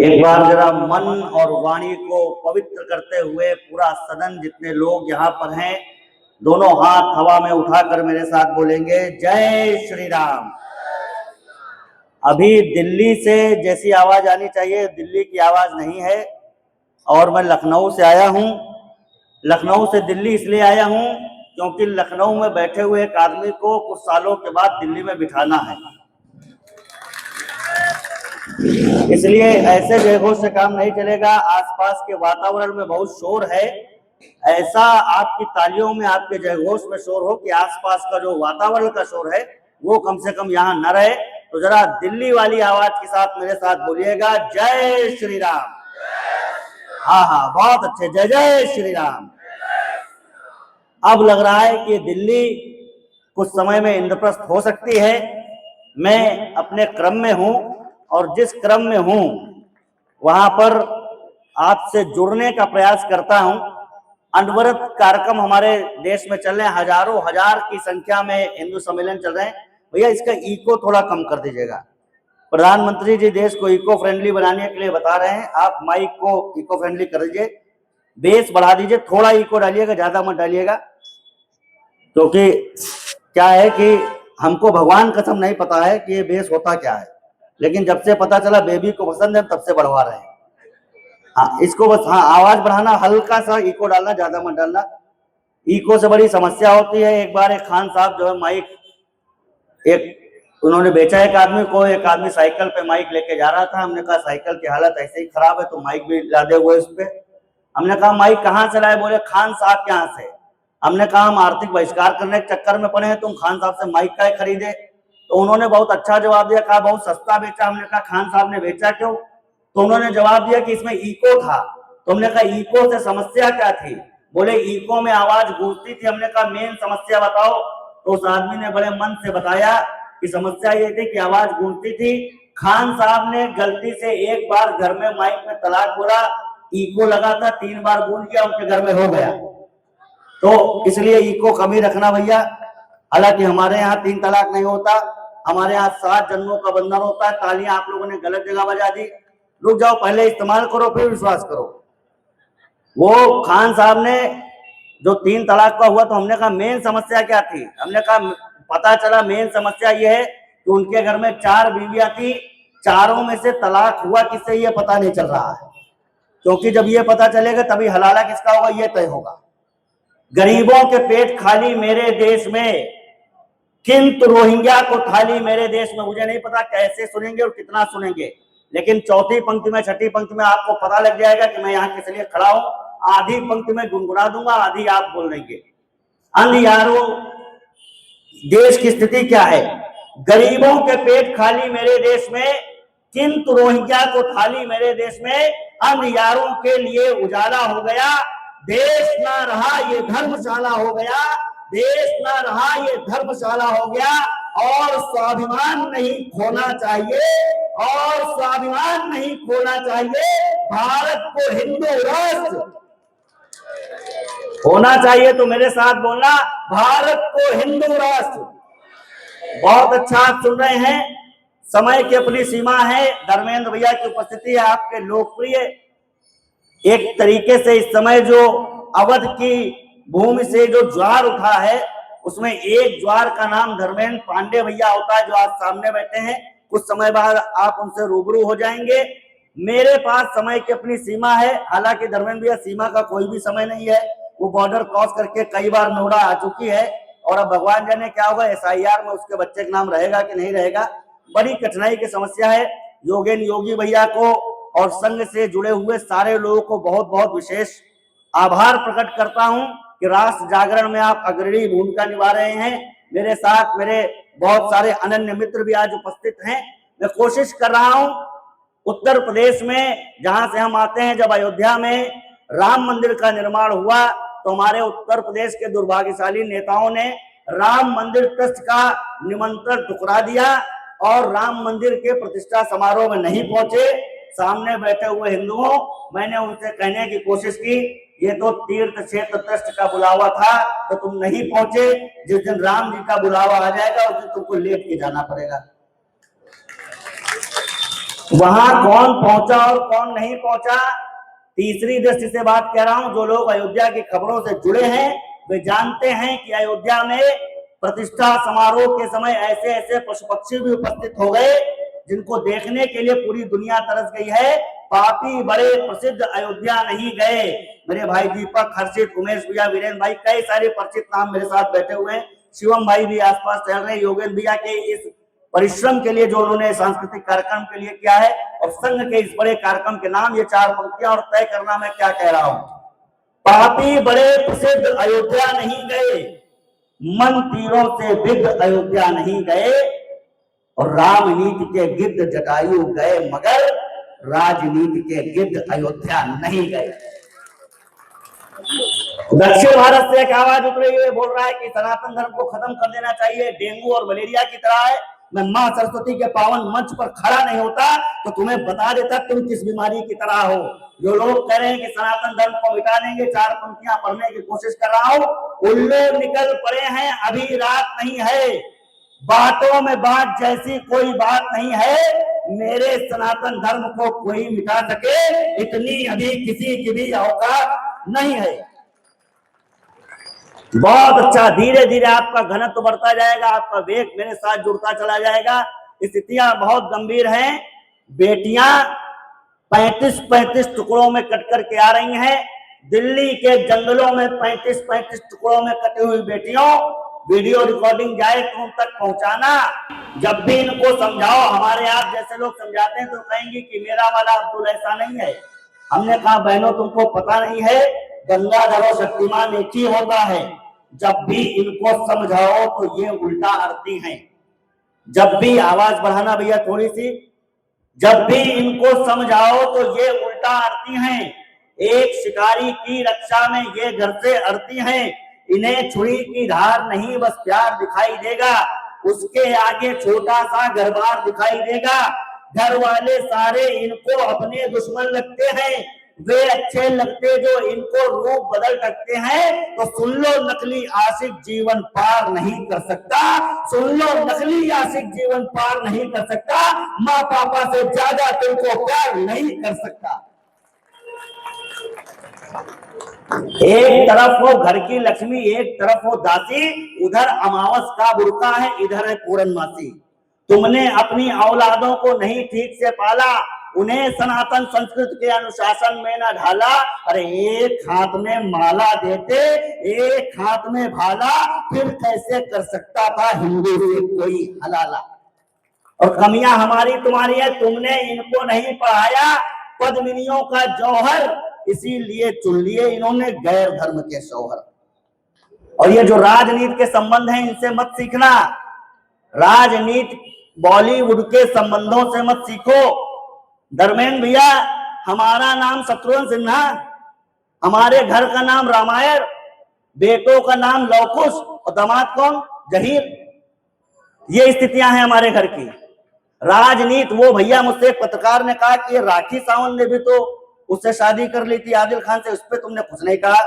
एक बार जरा मन और वाणी को पवित्र करते हुए पूरा सदन, जितने लोग यहाँ पर हैं, दोनों हाथ हवा में उठाकर मेरे साथ बोलेंगे जय श्री राम। अभी दिल्ली से जैसी आवाज आनी चाहिए, दिल्ली की आवाज नहीं है। और मैं लखनऊ से आया हूँ। लखनऊ से दिल्ली इसलिए आया हूँ क्योंकि लखनऊ में बैठे हुए एक आदमी को कुछ सालों के बाद दिल्ली में बिठाना है। इसलिए ऐसे जयघोष से काम नहीं चलेगा। आसपास के वातावरण में बहुत शोर है। ऐसा आपकी तालियों में, आपके जयघोष में शोर हो कि आसपास का जो वातावरण का शोर है वो कम से कम यहाँ न रहे। तो जरा दिल्ली वाली आवाज के साथ मेरे साथ बोलिएगा जय श्री राम। हाँ हाँ, बहुत अच्छे, जय जय श्री राम। अब लग रहा है कि दिल्ली कुछ समय में इंद्रप्रस्थ हो सकती है। मैं अपने क्रम में हूं और जिस क्रम में हूं वहां पर आपसे जुड़ने का प्रयास करता हूं। अनवरत कार्यक्रम हमारे देश में चल रहे हैं, हजारों हजार की संख्या में हिंदू सम्मेलन चल रहे हैं। भैया इसका इको थोड़ा कम कर दीजिएगा। प्रधानमंत्री जी देश को इको फ्रेंडली बनाने के लिए बता रहे हैं, आप माइक को इको फ्रेंडली कर दीजिए, बेस बढ़ा दीजिए, थोड़ा इको डालिएगा, ज्यादा मत डालिएगा। क्योंकि क्या है कि हमको भगवान कसम नहीं पता है कि ये बेस होता क्या है, लेकिन जब से पता चला बेबी को पसंद है तब से बढ़वा रहे हैं। हाँ, इसको बस, हाँ, आवाज बढ़ाना, हल्का सा इको डालना, ज्यादा मत डालना। इको से बड़ी समस्या होती है। एक बार एक खान साहब जो है माइक, उन्होंने बेचा एक आदमी को। एक आदमी साइकिल पे माइक लेके जा रहा था। हमने कहा साइकिल की हालत ऐसे ही खराब है तो माइक भी लादे हुए उस पे। हमने कहा माइक कहाँ से लाए? बोले खान साहब के यहाँ से। हमने कहा हम आर्थिक बहिष्कार करने के चक्कर में पड़े हैं, तुम खान साहब से माइक का खरीदे? तो उन्होंने बहुत अच्छा जवाब दिया, कहा बहुत सस्ता बेचा। हमने कहा खान साहब ने बेचा क्यों? तो उन्होंने जवाब दिया कि इसमें इको था। तो हमने कहा इको से समस्या क्या थी? बोले इको में आवाज गूंजती थी। हमने कहा मेन समस्या बताओ। तो उस आदमी ने बड़े मन से बताया कि समस्या ये थी कि आवाज गूंजती थी। खान साहब ने गलती से एक बार घर में माइक में तलाक बोला, इको लगा था, 3 बार गूंज गया, उनके घर में हो गया। तो इसलिए इको कमी रखना भैया। हालांकि हमारे यहाँ 3 तलाक नहीं होता, हमारे यहाँ 7 जन्मों का बंधन होता है। तालियां आप लोगों ने गलत जगह बजा दी। रुक जाओ, पहले इस्तेमाल करो फिर विश्वास करो। वो खान साहब ने जो 3 तलाक का हुआ, तो हमने कहा मेन समस्या क्या थी? हमने कहा पता चला मेन समस्या ये है कि उनके घर में 4 बीवियां थी, चारों में से तलाक हुआ किससे ये पता नहीं चल रहा है। क्योंकि जब ये पता चलेगा तभी हलाला किसका होगा ये तय होगा। गरीबों के पेट खाली मेरे देश में, किंतु रोहिंग्या को थाली मेरे देश में। मुझे नहीं पता कैसे सुनेंगे और कितना सुनेंगे, लेकिन चौथी पंक्ति में, छठी पंक्ति में आपको पता लग जाएगा कि मैं यहाँ किस लिए खड़ा हूं। आधी पंक्ति में गुनगुना दूंगा, आधी आप बोल देंगे। अंधियारों, देश की स्थिति क्या है? गरीबों के पेट खाली मेरे देश में, किंतु रोहिंग्या को थाली मेरे देश में। अंधियारों के लिए उजाला हो गया, देश ना रहा ये धर्मशाला हो गया, देश ना रहा ये धर्मशाला हो गया। और स्वाभिमान नहीं खोना चाहिए, और स्वाभिमान नहीं खोना चाहिए। भारत को हिंदू राष्ट्र होना चाहिए। तो मेरे साथ बोलना, भारत को हिंदू राष्ट्र। बहुत अच्छा आप सुन रहे हैं। समय की अपनी सीमा है। धर्मेंद्र भैया की उपस्थिति है, आपके लोकप्रिय। एक तरीके से इस समय जो अवध की भूमि से जो ज्वार उठा है, उसमें एक ज्वार का नाम धर्मेंद्र पांडे भैया होता है, जो आज सामने बैठे हैं। कुछ समय बाद आप उनसे रूबरू हो जाएंगे। मेरे पास समय की अपनी सीमा है। हालांकि धर्मेंद्र भैया सीमा का कोई भी समय नहीं है, वो बॉर्डर क्रॉस करके कई बार नोएडा आ चुकी है। और अब भगवान जाने क्या होगा, SIR में उसके बच्चे का नाम रहेगा कि नहीं रहेगा। बड़ी कठिनाई की समस्या है। योगेन योगी भैया को और संघ से जुड़े हुए सारे लोगों को बहुत बहुत विशेष आभार प्रकट करता हूं कि राष्ट्र जागरण में आप अग्रणी भूमिका निभा रहे हैं। मेरे साथ मेरे बहुत सारे अनन्य मित्र भी आज उपस्थित हैं। मैं कोशिश कर रहा हूं, उत्तर प्रदेश में जहां से हम आते हैं, जब अयोध्या में राम मंदिर का निर्माण हुआ तो हमारे उत्तर प्रदेश के दुर्भाग्यशाली नेताओं ने राम मंदिर ट्रस्ट का निमंत्रण ठुकरा दिया और राम मंदिर के प्रतिष्ठा समारोह में नहीं पहुंचे। सामने बैठे हुए हिंदुओं, मैंने उनसे कहने की कोशिश की, ये तो तीर्थ क्षेत्र ट्रस्ट का बुलावा था तो तुम नहीं पहुंचे। जिस दिन राम जी का बुलावा आ जाएगा उस दिन तुमको लेट के जाना पड़ेगा। वहां कौन पहुंचा और कौन नहीं पहुंचा, तीसरी दृष्टि से बात कह रहा हूं। जो लोग अयोध्या की खबरों से जुड़े हैं वे जानते हैं कि अयोध्या में प्रतिष्ठा समारोह के समय ऐसे ऐसे पशु पक्षी भी उपस्थित हो गए जिनको देखने के लिए पूरी दुनिया तरस गई है। पापी बड़े प्रसिद्ध अयोध्या नहीं गए। मेरे भाई दीपक, हर्षित, उमेश भैया, वीरेंद्र भाई, कई सारे परिचित नाम मेरे साथ बैठे हुए हैं। शिवम भाई भी आसपास चल रहे हैं। योगेंद्र भैया के इस परिश्रम के लिए जो उन्होंने सांस्कृतिक कार्यक्रम के लिए किया है और संघ के इस बड़े कार्यक्रम के नाम, ये 4 पंक्तियां और तय करना मैं क्या कह रहा हूं। पापी बड़े प्रसिद्ध अयोध्या नहीं गए, मन तीरों से विद्ध अयोध्या नहीं गए, और रामनीति के गिद्ध जटायु गए मगर राजनीति के गिद्ध अयोध्या नहीं गए। दक्षिण भारत से एक आवाज उठ रही है, बोल रहा है कि सनातन धर्म को खत्म कर देना चाहिए, डेंगू और मलेरिया की तरह है। मैं मां सरस्वती के पावन मंच पर खड़ा नहीं होता तो तुम्हें बता देता तुम किस बीमारी की तरह हो। जो लोग कह रहे हैं कि सनातन धर्म को मिटा देंगे, 4 पंक्तियां पढ़ने की कोशिश कर रहा हूं। उल्लू निकल पड़े हैं, अभी रात नहीं है, बातों में बात जैसी कोई बात नहीं है, मेरे सनातन धर्म को कोई मिटा सके इतनी अभी किसी की भी औकात नहीं है। बहुत अच्छा, धीरे धीरे आपका घनत्व बढ़ता जाएगा, आपका वेग मेरे साथ जुड़ता चला जाएगा। स्थितियां बहुत गंभीर हैं। बेटियां 35-35 टुकड़ों में कट करके आ रही हैं। दिल्ली के जंगलों में 35-35 टुकड़ों में कटी हुई बेटियों, वीडियो रिकॉर्डिंग जाए तो उन तक पहुंचाना। जब भी इनको समझाओ, हमारे आप जैसे लोग समझाते हैं तो कहेंगे कि मेरा वाला अब्दुल ऐसा नहीं है। हमने कहा बहनों तुमको पता नहीं है, गंगाधर और शक्तिमान एक ही होता है। जब भी इनको समझाओ तो ये उल्टा आरती हैं। जब भी आवाज बढ़ाना भैया थोड़ी सी, जब भी इनको समझाओ तो ये उल्टा आरती हैं। एक शिकारी की रक्षा में ये घर से अड़ती हैं। इन्हें छुरी की धार नहीं बस प्यार दिखाई देगा, उसके आगे छोटा सा घर बार दिखाई देगा। घर वाले सारे इनको अपने दुश्मन लगते हैं, वे अच्छे लगते जो इनको रूप बदल सकते हैं। तो सुन लो नकली आशिक जीवन पार नहीं कर सकता, सुन लो नकली आशिक जीवन पार नहीं कर सकता, माँ पापा से ज्यादा तुमको प्यार नहीं कर सकता। एक तरफ वो घर की लक्ष्मी, एक तरफ वो दासी, उधर अमावस का बुड़का है, इधर है पूर्णमासी। तुमने अपनी औलादों को नहीं ठीक से पाला, उन्हें सनातन संस्कृति के अनुशासन में न ढाला। अरे एक हाथ में माला देते, एक हाथ में भाला, फिर कैसे कर सकता था हिंदू से कोई हलाला। और कमियां हमारी तुम्हारी है, तुमने इनको नहीं पढ़ाया पद्मिनियों का जौहर, इसीलिए चुन लिए इन्होंने गैर धर्म के शौहर। और ये जो राजनीति के संबंध हैं इनसे मत सीखना, राजनीति बॉलीवुड के संबंधों से मत सीखो। धर्मेंद्र भैया, हमारा नाम शत्रुघ्न सिन्हा, हमारे घर का नाम रामायण, बेटों का नाम लवकुश और दामाद कौन, जहीर। ये स्थितियां हैं हमारे घर की। राजनीति, वो भैया मुझसे एक पत्रकार ने कहा कि राखी सावंत ने भी तो उससे शादी कर ली थी आदिल खान से, उस पर तुमने कुछ नहीं कहा।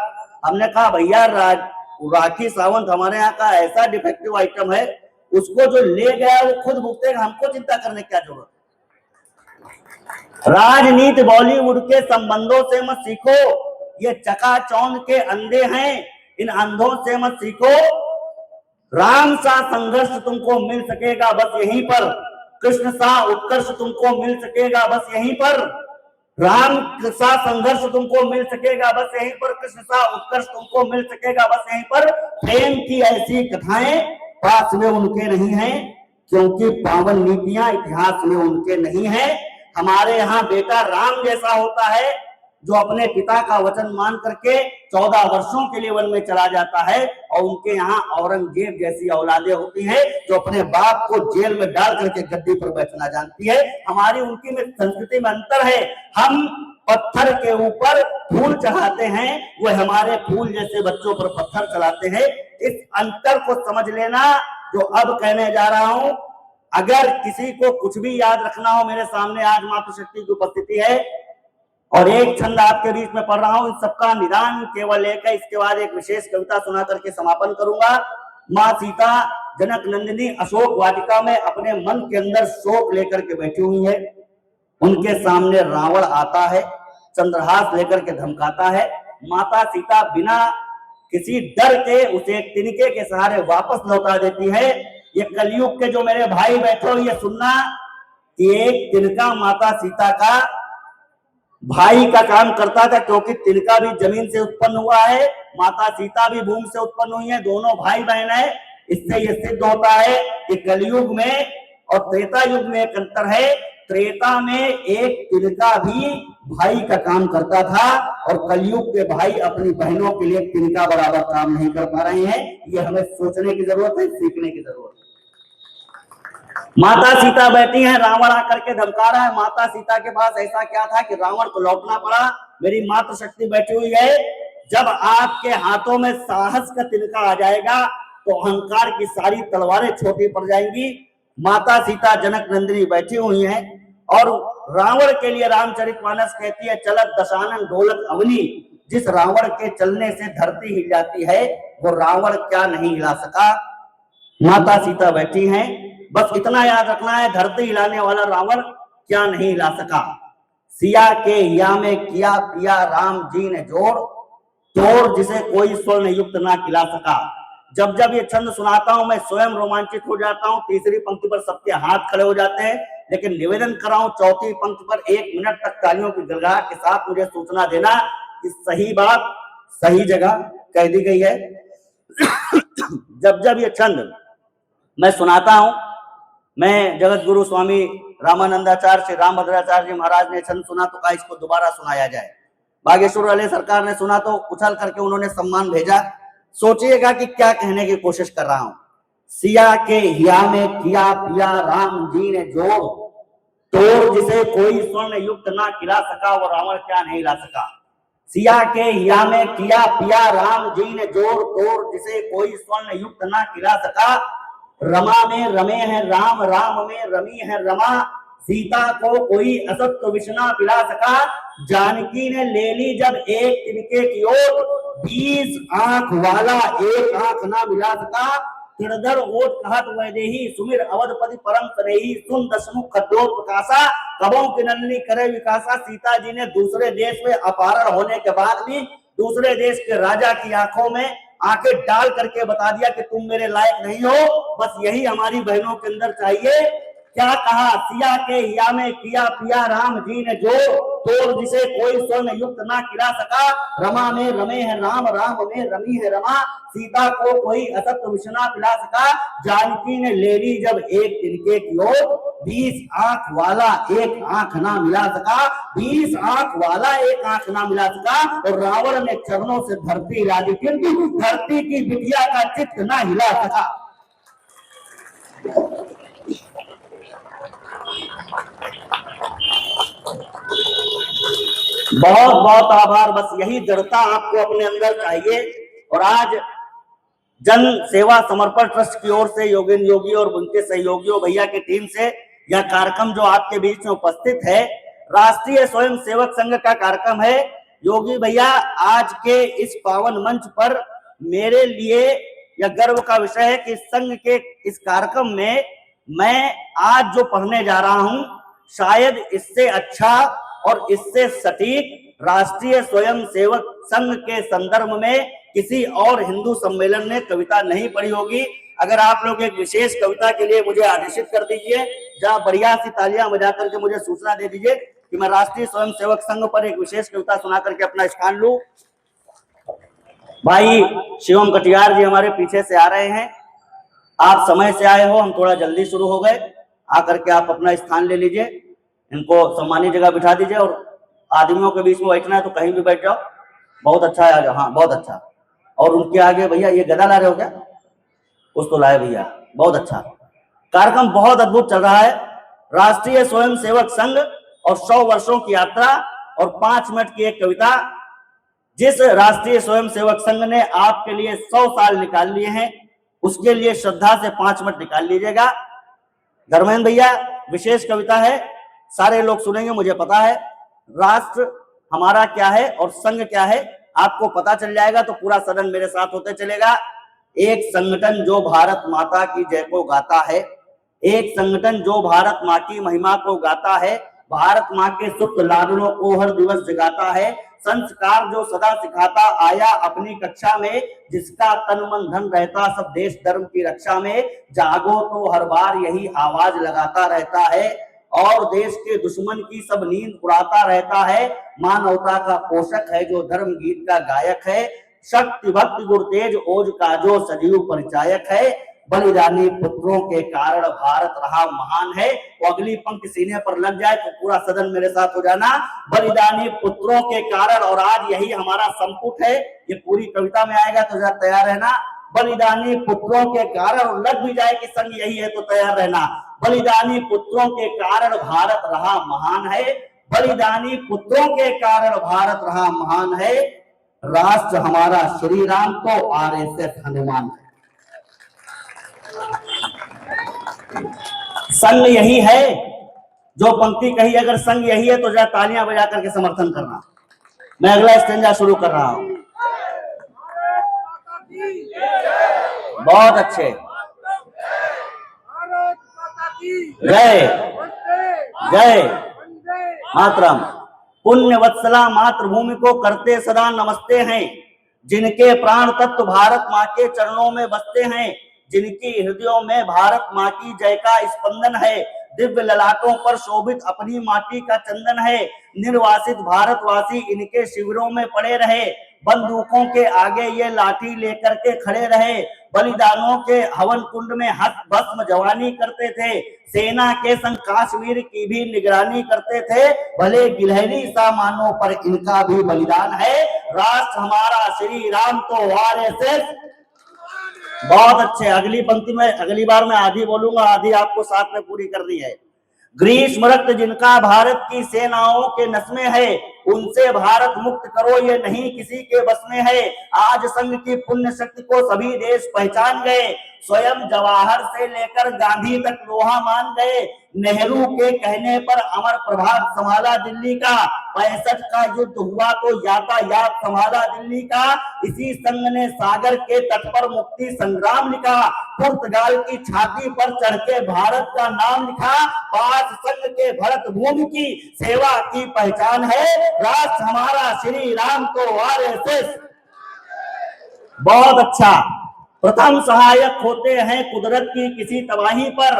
हमने कहा भैया राखी सावंत हमारे यहाँ का ऐसा डिफेक्टिव आइटम है, उसको जो ले गया वो खुद भुगतेगा, हमको चिंता करने की क्या जरूरत। राजनीति बॉलीवुड के संबंधों से मत सीखो, ये चकाचौंध के अंधे हैं, इन अंधों से मत सीखो। राम सा संघर्ष तुमको मिल सकेगा बस यहीं पर, कृष्ण सा उत्कर्ष तुमको मिल सकेगा बस यहीं पर। राम सा संघर्ष तुमको मिल सकेगा बस यहीं पर, कृष्ण सा उत्कर्ष तुमको मिल सकेगा बस यहीं पर। प्रेम की ऐसी कथाएं पास में उनके नहीं है, क्योंकि पावन नीतियां इतिहास में उनके नहीं है। हमारे यहाँ बेटा राम जैसा होता है जो अपने पिता का वचन मान करके 14 वर्षों के लिए वन में चला जाता है, और उनके यहाँ औरंगजेब जैसी औलादे होती हैं जो अपने बाप को जेल में डाल करके गद्दी पर बैठना जानती है। हमारी उनकी में संस्कृति में अंतर है। हम पत्थर के ऊपर फूल चढ़ाते हैं, वो हमारे फूल जैसे बच्चों पर पत्थर चढ़ाते हैं। इस अंतर को समझ लेना जो अब कहने जा रहा हूं। अगर किसी को कुछ भी याद रखना हो, मेरे सामने आज मातृशक्ति की उपस्थिति है और एक छंद आपके बीच में पढ़ रहा हूं, इन सबका निदान केवल एक है। इसके बाद एक विशेष कविता सुना करके समापन करूंगा। माँ सीता जनक नंदिनी अशोक वाटिका में अपने मन के अंदर शोक लेकर के बैठी हुई है। उनके सामने रावण आता है, चंद्रहास लेकर के धमकाता है। माता सीता बिना किसी डर के उसे एक तिनके के सहारे वापस लौटा देती है। ये कलयुग के जो मेरे भाई बैठे हो, ये सुनना कि एक तिनका माता सीता का भाई का काम करता था, क्योंकि तिनका भी जमीन से उत्पन्न हुआ है, माता सीता भी भूमि से उत्पन्न हुई है, दोनों भाई बहन है। इससे यह सिद्ध होता है कि कलयुग में और त्रेता युग में एक अंतर है। त्रेता में एक तिनका भी भाई का काम करता था, और कलयुग के भाई अपनी बहनों के लिए तिनका बराबर काम नहीं कर पा रहे हैं। ये हमें सोचने की जरूरत है, सीखने की जरूरत है। माता सीता बैठी हैं, रावण आकर के धमका रहा है। माता सीता के पास ऐसा क्या था कि रावण को लौटना पड़ा। मेरी मातृ शक्ति बैठी हुई है। जब आपके हाथों में साहस का तिनका आ जाएगा तो अहंकार की सारी तलवारें छोटी पड़ जाएंगी। माता सीता जनक नंदिनी बैठी हुई हैं, और रावण के लिए रामचरितमानस कहती है, चलत दशानन ढोलक अवनी। जिस रावण के चलने से धरती हिल जाती है, वो रावण क्या नहीं हिला सका। माता सीता बैठी हैं, बस इतना याद रखना है, धरती हिलाने वाला रावण क्या नहीं हिला सका। सिया के हिया में किया पिया राम जी ने जोड़, तोड़ जिसे कोई स्वर्ण युक्त ना खिला सका। जब जब ये छंद सुनाता हूं मैं स्वयं रोमांचित हो जाता हूं। तीसरी पंक्ति पर सबके हाथ खड़े हो जाते हैं, लेकिन निवेदन कराऊं चौथी पंक्ति पर 1 मिनट तक तालियों की गड़गड़ाहट के साथ मुझे सूचना देना कि सही बात सही जगह कह दी गई है। जब जब ये छंद मैं सुनाता हूं, मैं जगत गुरु स्वामी रामानंदाचार्य श्री रामभद्राचार्य जी महाराज ने छंद सुना तो कहा इसको दोबारा सुनाया जाए। बागेश्वर वाले सरकार ने सुना तो उछल करके उन्होंने सम्मान भेजा। सोचिएगा कि क्या कहने की कोशिश कर रहा हूं। सिया के हिया में किया पिया राम जी ने जोड़, तोड़ जिसे कोई स्वर्ण युक्त ना खिला सका, वो रावण क्या नहीं ला सका। सिया के हिया में किया पिया राम जी ने जोड़, तोड़ जिसे कोई स्वर्ण युक्त ना खिला सका। रमा में रमे हैं राम, राम में रमी है रमा। सीता को कोई असत्य विषना पिला सका। जानकी ने ले ली जब एक तिनके की ओर, 20 आंख वाला एक आंख ना मिला सका। तिरधर ओट कहत वैदेही, सुमिर अवधपति परम तरेही। सुन दशमुख खद्योत प्रकाशा, कबों की नलनी करे विकासा। सीता जी ने दूसरे देश में अपहरण होने के बाद भी दूसरे देश के राजा की आंखों में आंखें डाल करके बता दिया कि तुम मेरे लायक नहीं हो। बस यही हमारी बहनों के अंदर चाहिए। क्या कहा, सिया के हिया में किया पिया राम जी ने जोड़, तोड़ जिसे कोई स्वर्ण युक्त ना खिला सका। रमा में रमे है राम, राम में रमी है रमा। सीता को कोई असत्य विषना पिला सका। जानकी ने ले ली जब एक तिनके की ओर, 20 आंख वाला एक आंख ना मिला सका। 20 आंख वाला एक आंख ना मिला सका। और रावण ने चरणों से धरती हिला दी, किंतु धरती की बिटिया का चित्त ना हिला सका। बहुत बहुत आभार। बस यही दृढ़ता आपको अपने अंदर चाहिए। और आज जन सेवा समर्पण ट्रस्ट की ओर से योगेंद्र योगी और उनके सहयोगियों भैया की टीम से यह कार्यक्रम जो आपके बीच में उपस्थित है, राष्ट्रीय स्वयं सेवक संघ का कार्यक्रम है। योगी भैया, आज के इस पावन मंच पर मेरे लिए यह गर्व का विषय है कि संघ के इस कार्यक्रम में मैं आज जो पढ़ने जा रहा हूं, शायद इससे अच्छा और इससे सटीक राष्ट्रीय स्वयं सेवक संघ के संदर्भ में किसी और हिंदू सम्मेलन ने कविता नहीं पढ़ी होगी। अगर आप लोग एक विशेष कविता के लिए मुझे आदेशित कर दीजिए, जहां बढ़िया सी तालियां बजा करके मुझे सूचना दे दीजिए कि मैं राष्ट्रीय स्वयं सेवक संघ पर एक विशेष कविता सुना करके अपना स्थान लूं। भाई शिवम कटियार जी हमारे पीछे से आ रहे हैं। आप समय से आए हो, हम थोड़ा जल्दी शुरू हो गए। आकर के आप अपना स्थान ले लीजिए, इनको सम्मानित जगह बिठा दीजिए। और आदमियों के बीच में बैठना है तो कहीं भी बैठ जाओ। बहुत अच्छा है, हाँ बहुत अच्छा। और उनके आगे भैया ये गदा ला रहे हो क्या? कुछ तो लाए भैया, बहुत अच्छा। कार्यक्रम बहुत अद्भुत चल रहा है। राष्ट्रीय स्वयं सेवक संघ और 100 वर्षों की यात्रा और 5 मिनट की एक कविता। जिस राष्ट्रीय स्वयं सेवक संघ ने आपके लिए 100 साल निकाल लिए हैं, उसके लिए श्रद्धा से 5 मिनट निकाल लीजिएगा। धर्मेंद्र भैया, विशेष कविता है, सारे लोग सुनेंगे, मुझे पता है। राष्ट्र हमारा क्या है और संघ क्या है आपको पता चल जाएगा, तो पूरा सदन मेरे साथ होते चलेगा। एक संगठन जो भारत माता की जय को गाता है, एक संगठन जो भारत माँ की महिमा को गाता है, भारत माँ के सुप्त लाडलों को हर दिवस जगाता है, संस्कार जो सदा सिखाता आया अपनी कक्षा में, जिसका तन मन धन रहता सब देश धर्म की रक्षा में, जागो तो हर बार यही आवाज लगाता रहता है, और देश के दुश्मन की सब नींद उड़ाता रहता है, मानवता का पोषक है जो धर्म गीत का गायक है, शक्ति भक्ति गुरतेज ओज का जो सजीव परिचायक है, बलिदानी पुत्रों के कारण भारत रहा महान है। वो अगली पंक्ति सीने पर लग जाए तो पूरा सदन मेरे साथ हो जाना, बलिदानी पुत्रों के कारण, और आज यही हमारा संपुट है, ये पूरी कविता में आएगा तो जरा तैयार रहना, बलिदानी पुत्रों के कारण, लग भी जाए कि संग यही है तो तैयार रहना, बलिदानी पुत्रों के कारण भारत रहा महान है, बलिदानी पुत्रों के कारण भारत रहा महान है, राष्ट्र हमारा श्री राम तो आरएसएस हनुमान है। संग यही है, जो पंक्ति कही अगर संग यही है तो जरा तालियां बजा करके समर्थन करना। मैं अगला स्टेंजा शुरू कर रहा हूं। बहुत अच्छे, जय जय मातरम। पुण्य वत्सला मातृभूमि को करते सदा नमस्ते हैं, जिनके प्राण तत्व भारत माँ के चरणों में बसते हैं, जिनकी हृदयों में भारत माँ की जय का स्पंदन है, दिव्य ललाटों पर शोभित अपनी माटी का चंदन है, निर्वासित भारतवासी इनके शिविरों में पड़े रहे, बंदूकों के आगे ये लाठी लेकर के खड़े रहे, बलिदानों के हवन कुंड में हस्त भस्म जवानी करते थे, सेना के संग कश्मीर की भी निगरानी करते थे, भले गिलहरी सामानों पर इनका भी बलिदान है, राष्ट्र हमारा श्री राम तो आरएसएस। बहुत अच्छे, अगली पंक्ति में अगली बार मैं आधी बोलूंगा, आधी आपको साथ में पूरी करनी है। ग्रीष्म रक्त जिनका भारत की सेनाओं के नस में है, उनसे भारत मुक्त करो ये नहीं किसी के बस में है, आज संघ की पुण्य शक्ति को सभी देश पहचान गए, स्वयं जवाहर से लेकर गांधी तक लोहा मान गए, नेहरू के कहने पर अमर प्रभात संभाला दिल्ली का, 65 का युद्ध हुआ तो यातायात संभाला दिल्ली का, इसी संघ ने सागर के तट पर मुक्ति संग्राम लिखा, पुर्तगाल की छाती पर चढ़ के भारत का नाम लिखा, पांच संघ के भरत भूमि की सेवा की पहचान है, राष्ट्र हमारा श्री राम तो आरएसएस। बहुत अच्छा। प्रथम सहायक होते हैं कुदरत की किसी तबाही पर,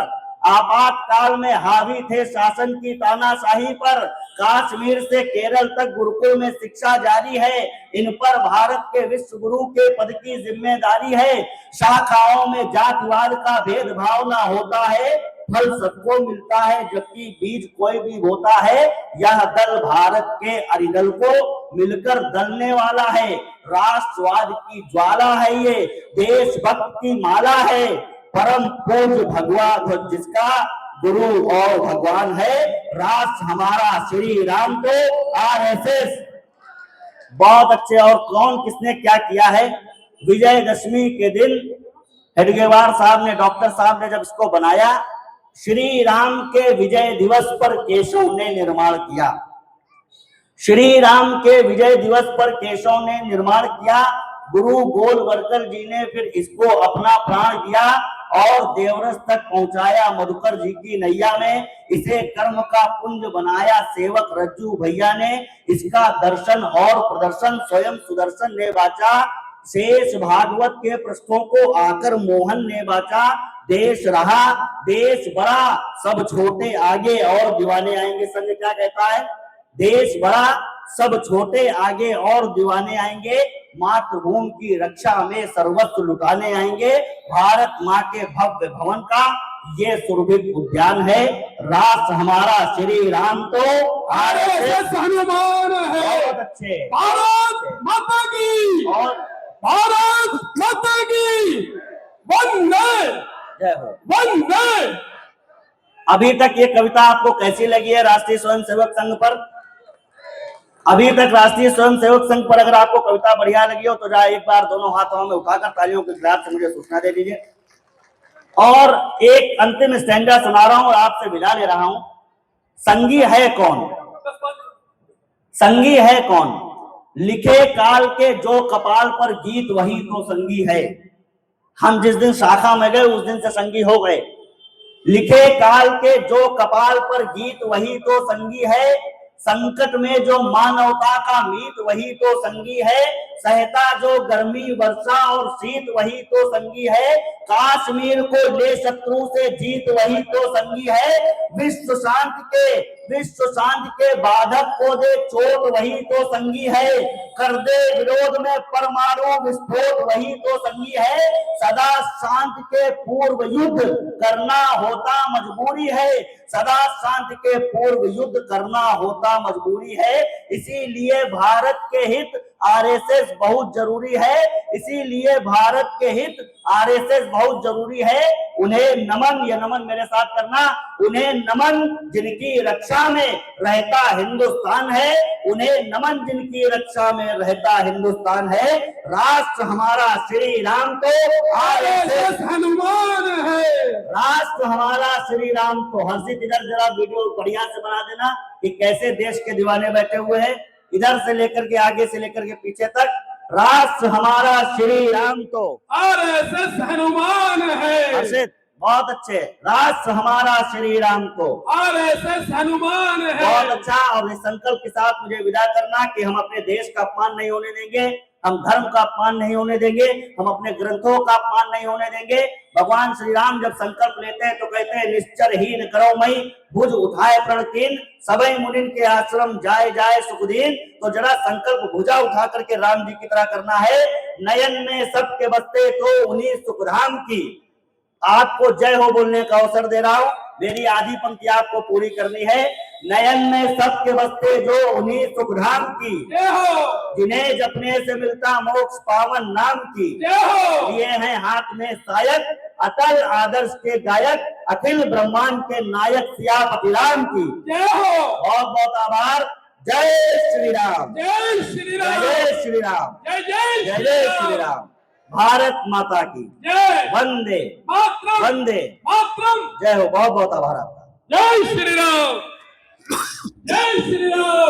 आपातकाल में हावी थे शासन की तानाशाही पर, कश्मीर से केरल तक गुरुकुल में शिक्षा जारी है, इन पर भारत के विश्व गुरु के पद की जिम्मेदारी है, शाखाओं में जातिवाद का भेदभाव ना होता है, फल सबको मिलता है जबकि बीज कोई भी बोता है, यह दल भारत के अरिदल को मिलकर दलने वाला है, राष्ट्रवाद की ज्वाला है ये, देशभक्त की माला है, परम पूज्य भगवान जिसका गुरु और भगवान है, राष्ट्र हमारा श्री राम तो आरएसएस। बहुत अच्छे। और कौन किसने क्या किया है? विजयदशमी के दिन हेडगेवार साहब ने, डॉक्टर साहब ने जब इसको बनाया, श्री राम के विजय दिवस पर केशव ने निर्माण किया, श्री राम के विजय दिवस पर केशव ने निर्माण किया, गुरु गोलवलकर जी ने फिर इसको अपना प्राण दिया और देवरस तक पहुंचाया मधुकर जी की नैया में, इसे कर्म का पुंज बनाया सेवक रज्जू भैया ने, इसका दर्शन और प्रदर्शन स्वयं सुदर्शन ने बाचा, शेष भागवत के पृष्ठों को आकर मोहन ने बाचा, देश रहा देश बड़ा सब छोटे आगे और दीवाने आएंगे। संघ क्या कहता है? देश बड़ा सब छोटे आगे और दीवाने आएंगे, मातृभूमि की रक्षा में सर्वस्व लुटाने आएंगे, भारत माँ के भव्य भवन का ये सुरभित उद्यान है, राष्ट्र हमारा श्री राम तो आरएसएस हनुमान है। बहुत अच्छे। भारत माता की और भारत माता की वंदे जय हो, वंदे। अभी तक ये कविता आपको कैसी लगी है राष्ट्रीय स्वयंसेवक संघ पर? अभी तक राष्ट्रीय स्वयंसेवक संघ पर अगर आपको कविता बढ़िया लगी हो तो जरा एक बार दोनों हाथों में उठाकर तालियों के खिलाफ से मुझे सूचना दे दीजिए। और एक अंतिम स्टैंडा सुना रहा हूं और आपसे विदा ले रहा हूं। संगी है कौन? संगी है कौन? लिखे काल के जो कपाल पर गीत वही तो संगी है। हम जिस दिन शाखा में गए उस दिन से संगी हो गए। लिखे काल के जो कपाल पर गीत वही तो संगी है, संकट में जो मानवता का मीत वही तो संगी है, सहता जो गर्मी वर्षा और शीत वही तो संगी है, कश्मीर को ले शत्रु से जीत वही तो संगी है, विश्व शांति के बाधक को दे चोट वही तो संगी है, कर दे विरोध में परमाणु विस्फोट वही तो संगी है, सदा शांति के पूर्व युद्ध करना होता मजबूरी है, सदा शांति के पूर्व युद्ध करना होता मजबूरी है, इसीलिए भारत के हित आरएसएस बहुत जरूरी है, इसीलिए भारत के हित आरएसएस बहुत जरूरी है। उन्हें नमन, ये नमन मेरे साथ करना, उन्हें नमन जिनकी रक्षा में रहता हिंदुस्तान है, उन्हें नमन जिनकी रक्षा में रहता हिंदुस्तान है। राष्ट्र हमारा श्री राम तो आरएसएस हनुमान है। राष्ट्र हमारा श्री राम तो। हर्षित इधर जरा वीडियो बढ़िया से बना देना कि कैसे देश के दीवाने बैठे हुए हैं, इधर से लेकर के आगे से लेकर के पीछे तक। राष्ट्र हमारा श्री राम तो आरएसएस हनुमान है। हर्षित बहुत अच्छे। राष्ट्र हमारा श्री राम तो आरएसएस हनुमान है। बहुत अच्छा। और इस संकल्प के साथ मुझे विदा करना कि हम अपने देश का अपमान नहीं होने देंगे, हम धर्म का अपमान नहीं होने देंगे, हम अपने ग्रंथों का अपमान नहीं होने देंगे। भगवान श्री राम जब संकल्प लेते हैं तो कहते हैं निश्चर हीन करो मई भुज उठाए प्रण कीन सबई मुनिन के आश्रम जाए जाए सुखदीन। तो जरा संकल्प भुजा उठा करके राम जी की तरह करना है। नयन में सबके बसते तो उन्हीं सुखधाम की। आपको जय हो बोलने का अवसर दे रहा हूं, मेरी आधी पंक्ति आपको पूरी करनी है। नयन में सबके बसते जो उन्हीं सुखधाम की, जिन्हें जपने से मिलता मोक्ष पावन नाम की। लिए हैं हाथ में सायक अटल आदर्श के गायक, अखिल ब्रह्मांड के नायक सियापति राम की। बहुत बहुत आभार। जय श्री राम, जय श्री राम, जय श्री राम, जय जय जय जय श्री राम। भारत माता की जय। वंदे मातरम, वंदे मातरम। जय हो। बहुत बहुत आभार आपका। जय श्री राम, जय श्री राम।